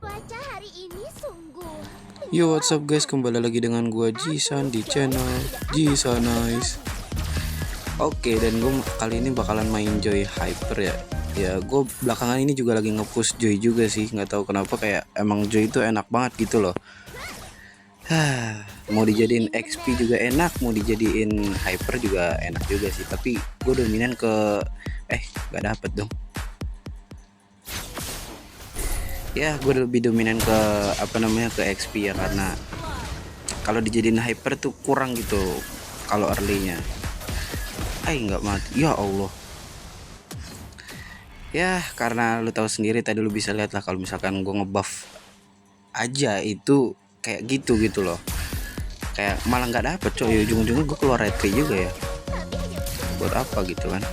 Cuaca hari ini sungguh Yo, what's up guys, kembali lagi dengan gua Jisan di channel Jisanice. Oke, dan gue kali ini bakalan main Joy Hyper ya. Ya, gue belakangan ini juga lagi nge-push Joy juga sih. Nggak tahu kenapa, kayak emang Joy itu enak banget gitu loh. Mau dijadiin XP juga enak, mau dijadiin Hyper juga enak juga sih. Tapi gue dominan ke nggak dapet dong. Ya, gue lebih dominan ke ke XP ya, karena kalau dijadiin Hyper tuh kurang gitu kalau early-nya. Nggak mati, ya Allah. Ya karena lu tahu sendiri, tadi lu bisa lihat lah, kalau misalkan gue ngebuff aja itu kayak gitu loh, kayak malah nggak dapet coy. Ujung-ujungnya gue keluar retry juga ya, buat apa gitu kan.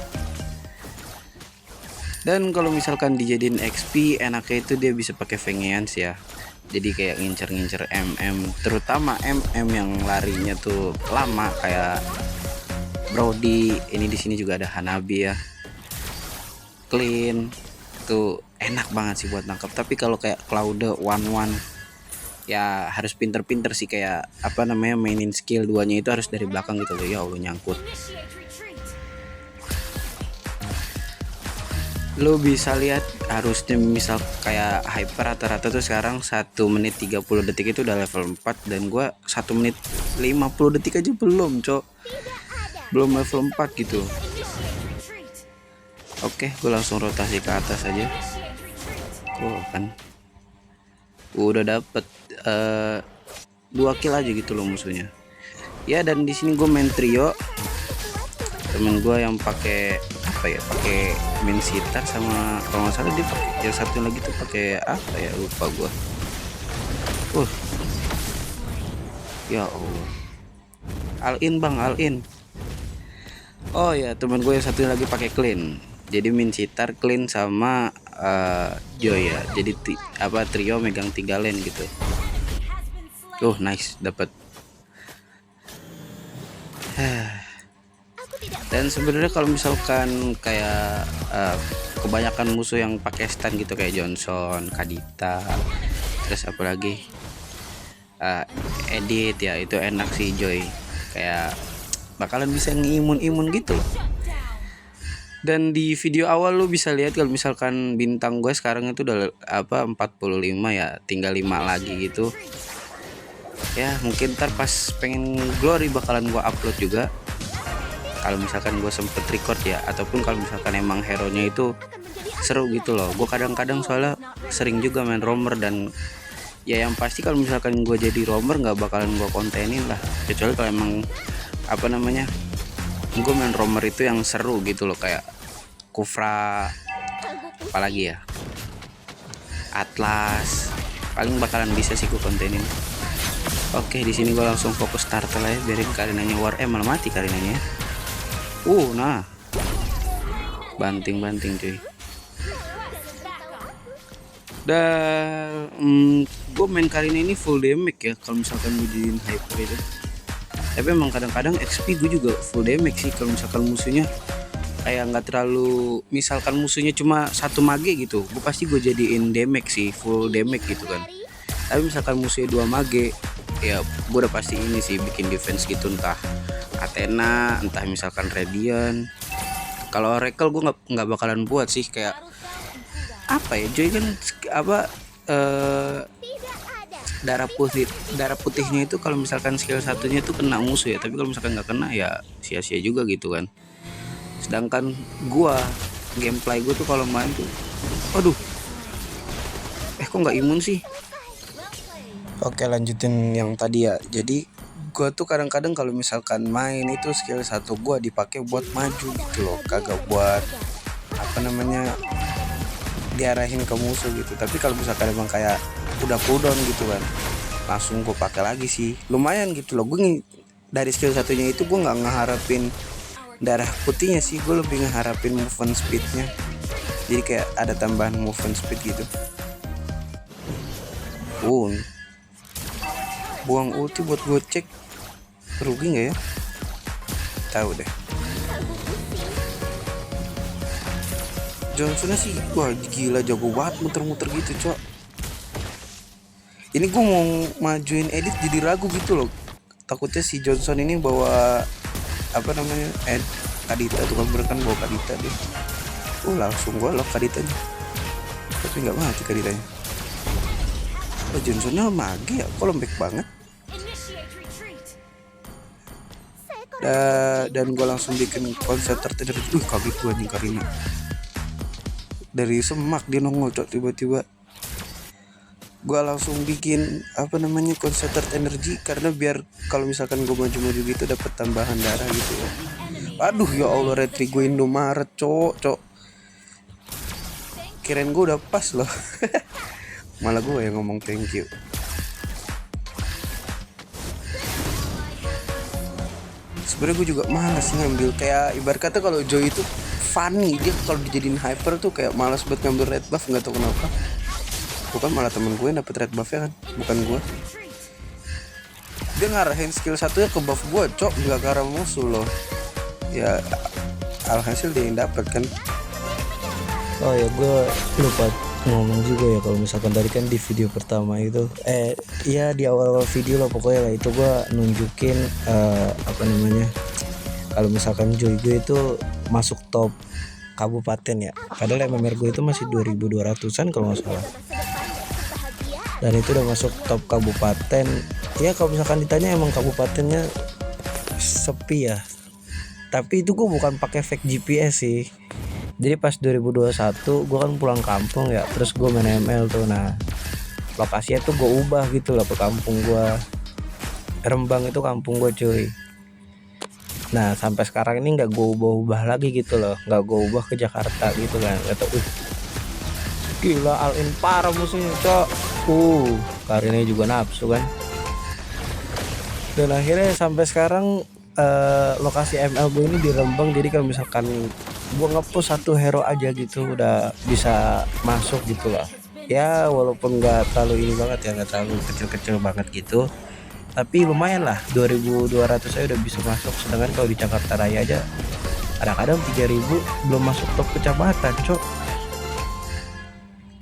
Dan kalau misalkan dijadiin XP, enaknya itu dia bisa pakai Vengeance ya, jadi kayak ngincer-ngincer MM, terutama MM yang larinya tuh lama kayak Brody. Ini di sini juga ada Hanabi ya, Clean, tuh enak banget sih buat nangkep. Tapi kalau kayak Claude one ya harus pinter-pinter sih, kayak mainin skill 2-nya itu harus dari belakang gitu loh. Ya Allah, nyangkut. Lo bisa lihat harusnya misal kayak Hyper rata-rata tuh sekarang 1 menit 30 detik itu udah level 4, dan gua 1 menit 50 detik aja belum cok, belum level 4 gitu. Oke, gue langsung rotasi ke atas aja. Kan udah dapet 2 kill aja gitu loh musuhnya ya. Dan di sini gue main trio, temen gue yang pakai pakai main sitar, sama kalau nggak salah dia pakai yang satu lagi tuh pakai lupa gue. Ya Allah, all in bang, all in. Oh ya, teman gue yang satu lagi pakai clean, jadi main sitar, clean sama Joy ya. Jadi trio megang 3 lane gitu. Nice, dapat. Dan sebenarnya kalau misalkan kayak kebanyakan musuh yang pakai stun gitu, kayak Johnson, Kadita, terus apalagi Edit ya, itu enak sih Joy, kayak bakalan bisa ngimun gitu loh. Dan di video awal lu bisa lihat kalau misalkan bintang gue sekarang itu udah 45 ya, tinggal 5 lagi gitu ya. Mungkin ntar pas pengen glory bakalan gue upload juga, kalau misalkan gue sempet record ya, ataupun kalau misalkan emang hero nya itu seru gitu loh. Gue kadang-kadang soalnya sering juga main roamer, dan ya yang pasti kalau misalkan gue jadi roamer nggak bakalan gue kontenin lah, kecuali kalau emang gue main roamer itu yang seru gitu loh, kayak Kufra, apalagi ya Atlas, paling bakalan bisa sih gue kontenin. Oke, di sini gue langsung fokus turtle ya, biarin Karinanya war. Malah mati Karinanya. Nah, banting cuy. Dan gue main Karina ini full damage ya, kalau misalkan gue jadiin hyper itu. Tapi emang kadang-kadang XP gue juga full damage sih, kalau misalkan musuhnya kayak nggak terlalu, misalkan musuhnya cuma 1 mage gitu, gue pasti gue jadiin damage sih, full damage gitu kan. Tapi misalkan musuhnya 2 mage, ya gue udah pasti ini sih bikin defense gitu, entah Athena, entah misalkan Radiant. Kalau Oracle gue nggak bakalan buat sih, kayak Joy kan darah putihnya itu kalau misalkan skill satunya itu kena musuh ya, tapi kalau misalkan nggak kena ya sia-sia juga gitu kan. Sedangkan gameplay gue tuh kalau main tuh kok nggak imun sih. Oke, lanjutin yang tadi ya. Jadi gue tuh kadang-kadang kalau misalkan main itu skill satu gue dipakai buat maju gitu loh, kagak buat diarahin ke musuh gitu. Tapi kalau misalkan emang kayak udah cooldown gitu kan, langsung gue pakai lagi sih, lumayan gitu loh. Gue dari skill satunya itu gue nggak ngeharapin darah putihnya sih, gue lebih ngeharapin movement speednya, jadi kayak ada tambahan movement speed gitu. Buang ulti buat gue cek, rugi nggak ya? Tahu deh. Johnson sih, wah gila, jago banget muter-muter gitu cok. Ini gue mau majuin edit jadi ragu gitu loh. Takutnya si Johnson ini bawa apa namanya Kadita tuh kan bawa Kadita deh. Langsung gue lock Kaditanya, tapi nggak mati Kaditanya. Johnsonnya mage ya, kok lembek banget. Dan gue langsung bikin konsep tertentu. Kaget gue nih Karina dari semak dia nongol cok tiba-tiba. Gue langsung bikin apa namanya concentrate energy, karena biar kalau misalkan gue maju-maju gitu dapat tambahan darah gitu ya. Aduh ya Allah, retri gue Indomaret cok. Kirain gue udah pas loh. Malah gue yang ngomong thank you. Sebenarnya gue juga malas ngambil, kayak ibarat kata kalau Joy itu funny, dia kalau dijadiin hyper tuh kayak malas buat ngambil red buff, nggak tahu kenapa. Bukan malah temen gue dapet red buff ya kan, bukan gue. Dia ngarahin skill satunya ke buff gue cok, nggak ke arah musuh loh. Ya alhasil dia yang dapet kan. Oh ya, gue lupa ngomong juga ya, kalau misalkan tadi kan di video pertama itu iya di awal video lah pokoknya lah, itu gue nunjukin apa namanya, kalau misalkan Joy gue itu masuk top kabupaten ya, padahal MMR gue itu masih 2200-an kalau nggak salah, dan itu udah masuk top kabupaten ya. Kalau misalkan ditanya emang kabupatennya sepi ya, tapi itu gue bukan pakai fake GPS sih. Jadi pas 2021 gue kan pulang kampung ya, terus gue main ML tuh. Nah lokasinya tuh gue ubah gitu loh ke kampung gue, Rembang itu kampung gue cuy. Nah sampai sekarang ini nggak gue ubah lagi gitu loh, nggak gue ubah ke Jakarta gitu kan. Kata gila all-in parah musuhnya cok. Karinnya juga nafsu kan. Dan akhirnya sampai sekarang lokasi ML gue ini di Rembang. Jadi kalau misalkan gue ngepost satu hero aja gitu udah bisa masuk gitu lah ya, walaupun nggak terlalu ini banget ya, nggak terlalu kecil-kecil banget gitu, tapi lumayan lah, 2200 saya udah bisa masuk. Sedangkan kalau di Jakarta Raya aja kadang-kadang 3000 belum masuk top kecamatan cok.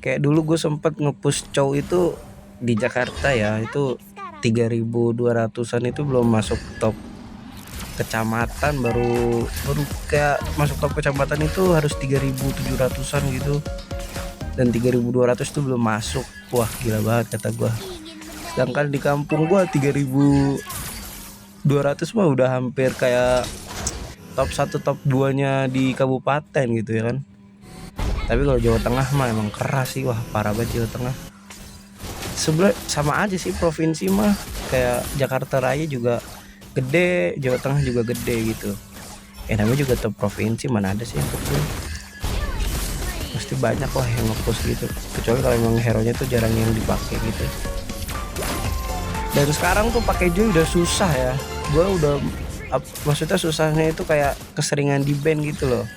Kayak dulu gue sempet ngepush cow itu di Jakarta ya, itu 3200-an itu belum masuk top kecamatan, baru kayak masuk top kecamatan itu harus 3700-an gitu, dan 3200 itu belum masuk. Wah gila banget kata gua. Sedangkan di kampung gua 3200 mah udah hampir kayak top 1 top 2 nya di kabupaten gitu ya kan. Tapi kalau Jawa Tengah mah emang keras sih, wah parah banget Jawa Tengah. Sebenarnya sama aja sih provinsi mah, kayak Jakarta Raya juga gede, Jawa Tengah juga gede gitu. Namanya juga top provinsi, mana ada sih yang kecil. Pasti banyak lah yang ngepost gitu, kecuali kalau emang hero-nya tuh jarang yang dipakai gitu. Dan sekarang tuh pakai Joy udah susah ya. Gue udah maksudnya susahnya itu kayak keseringan di ban gitu loh.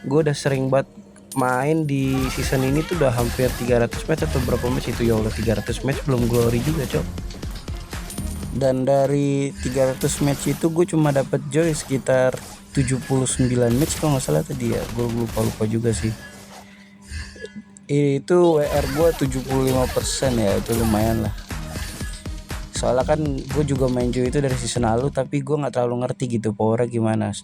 Gue udah sering banget main di season ini tuh udah hampir 300 match atau berapa match itu ya Allah, 300 match belum glory juga cok. Dan dari 300 match itu gue cuma dapat Joy sekitar 79 match kalau nggak salah tadi ya, gue lupa juga sih. Itu WR gue 75% ya, itu lumayan lah. Soalnya kan gue juga main Joy itu dari season lalu, tapi gue nggak terlalu ngerti gitu powernya gimana.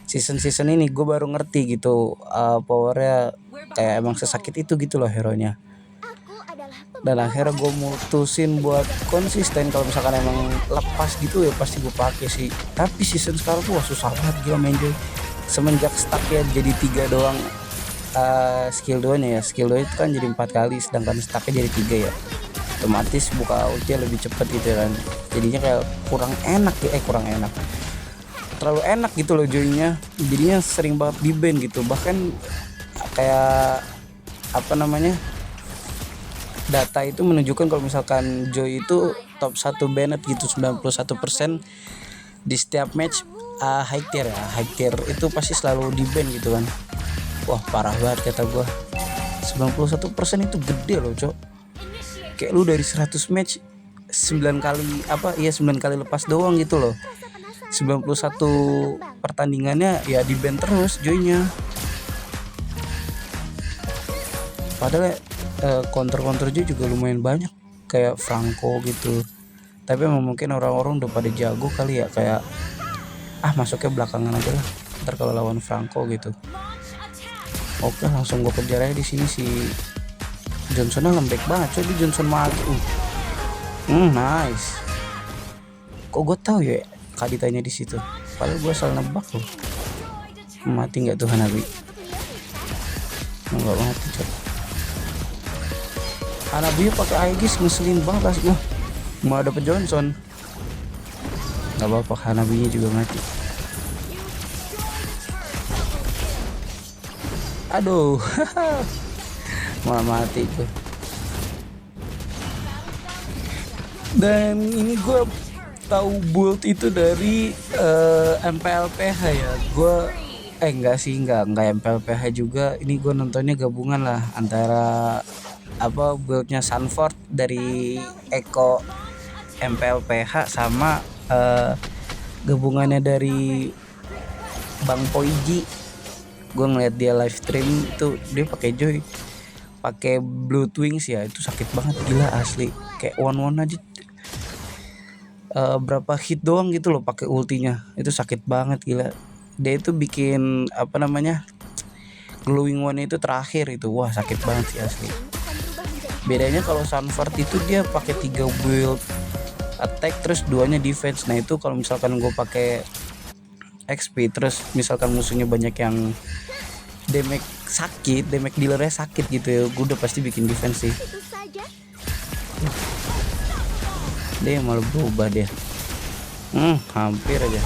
Season ini gue baru ngerti gitu powernya kayak emang sesakit itu gitu loh hero-nya. Dan akhirnya gue mutusin buat konsisten, kalau misalkan emang lepas gitu ya pasti gue pakai sih. Tapi season sekarang tuh wah susah banget gila main Joy. Semenjak stuck ya jadi 3 doang skill 2 nya ya. Skill 2 itu kan jadi 4 kali, sedangkan stucknya jadi 3 ya. Otomatis buka ulti lebih cepet gitu kan. Jadinya kayak kurang enak, terlalu enak gitu loh Joy-nya. Jadinya sering banget di ban gitu. Bahkan kayak apa namanya, data itu menunjukkan kalau misalkan Joy itu top 1 banned gitu, 91% di setiap match high tier ya. High tier itu pasti selalu di ban gitu kan. Wah parah banget kata gua. 91% itu gede loh cok. Kayak lu dari 100 match 9 kali lepas doang gitu loh. 91 pertandingannya ya di ban terus Joy-nya. Padahal counter juga lumayan banyak kayak Franco gitu. Tapi emang mungkin orang-orang udah pada jago kali ya, kayak masuknya belakangan aja lah, ntar kalau lawan Franco gitu. Oke, langsung gue kejar aja di sini. Si Johnson lembek banget coy, di Johnson mati. Nice. Kok gue tahu ya kaditanya di situ, padahal gue salah nebak loh. Mati nggak tuh Hanabi? Nggak mati coy. Hanabi pakai Aegis ngeselin banget asli. Mau dapet Johnson, nggak apa-apa, Hanabinya juga mati. Aduh, malah mati tuh. Dan ini gue tahu build itu dari MPLPH ya. Gue enggak MPLPH juga. Ini gue nontonnya gabungan lah antara buildnya Sanford dari Eko MPLPH sama gabungannya dari Bang Poiji. Gue ngeliat dia live stream itu, dia pakai Blood Wings ya, itu sakit banget gila asli, kayak one aja berapa hit doang gitu loh pakai ultinya, itu sakit banget gila. Dia itu bikin glowing one itu terakhir itu, wah sakit banget sih asli. Bedanya kalau Sanford itu dia pakai 3 build attack terus 2-nya defense. Nah itu kalau misalkan gue pakai XP terus misalkan musuhnya banyak yang damage dealernya sakit gitu ya, gue udah pasti bikin defense sih. Dia malah berubah dia. Hampir aja.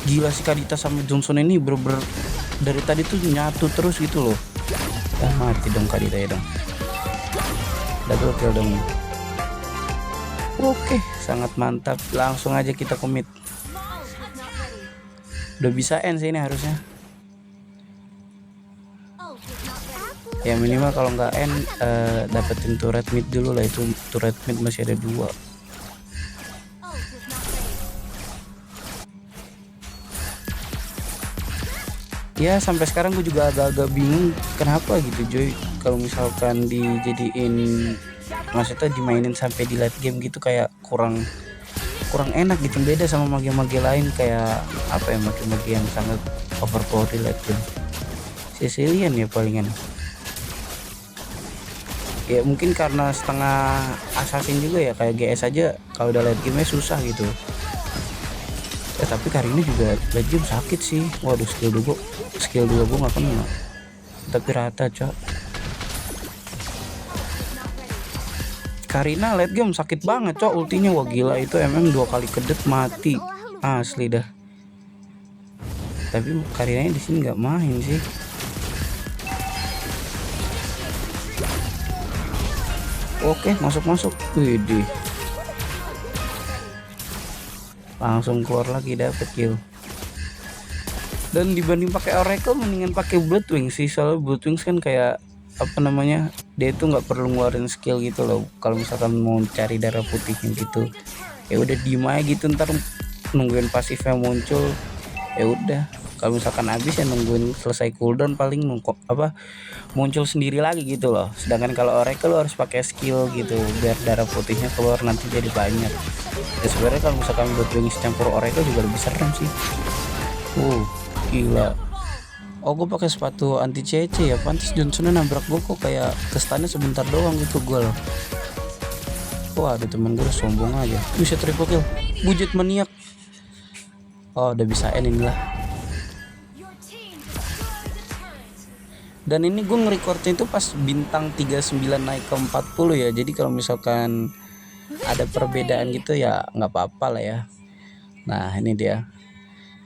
Gila sih Kadita sama Johnson ini bener-bener dari tadi tuh nyatu terus gitu loh. Mati dong Kadita ya dong. Double kill dong. Oke, sangat mantap. Langsung aja kita commit. Udah bisa end sih ini harusnya. Ya minimal kalau nggak end dapetin turret mid dulu lah, itu turret mid masih ada 2. Ya sampai sekarang gue juga agak-agak bingung kenapa gitu Joy, kalau misalkan dijadiin, maksudnya dimainin sampai di late game gitu kayak kurang enak gitu, beda sama mage-mage lain kayak mage-mage yang sangat overpower di late game. Sicilian ya palingan. Ya mungkin karena setengah assassin juga ya, kayak GS aja kalau udah late game susah gitu. Tapi kali ini juga late game sakit sih. Waduh, skill 2 gue gak kena, tapi rata cok. Karina late game sakit banget cok, ultinya wah gila, itu MM 2 kali kedet mati asli dah. Tapi Karinanya di sini nggak main sih. Oke, masuk. Widih. Langsung keluar lagi dapet kill. Dan dibanding pakai Oracle mendingan pakai Blood Wings sih, soalnya Blood Wings kan kayak dia itu nggak perlu ngeluarin skill gitu loh. Kalau misalkan mau cari darah putihnya gitu, ya udah diem aja gitu, ntar nungguin pasifnya muncul. Ya udah, kalau misalkan habis ya nungguin selesai cooldown, paling muncul sendiri lagi gitu loh. Sedangkan kalau Oracle lo harus pakai skill gitu biar darah putihnya keluar nanti jadi banyak. Ya sebenarnya kalau misalkan Blood Wings campur Oracle juga lebih serem sih. Gila. Gue pakai sepatu anti CC ya, pantas Johnson nabrak gue kok kayak kestannya sebentar doang gitu gue loh. Wah, ada temen gue sombong aja, bisa triple kill, bujet maniak. Udah bisa end inilah. Dan ini gue nge-recordnya itu pas bintang 39 naik ke 40 ya. Jadi kalau misalkan ada perbedaan gitu ya nggak apa-apa lah ya. Nah ini dia.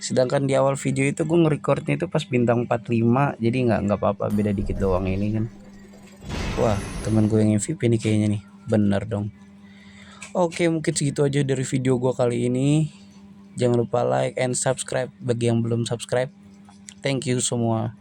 Sedangkan di awal video itu gue nge-recordnya itu pas bintang 45, jadi nggak apa-apa, beda dikit doang ini kan. Wah, teman gue yang MVP nih kayaknya nih, bener dong. Oke, mungkin segitu aja dari video gue kali ini. Jangan lupa like and subscribe bagi yang belum subscribe. Thank you semua.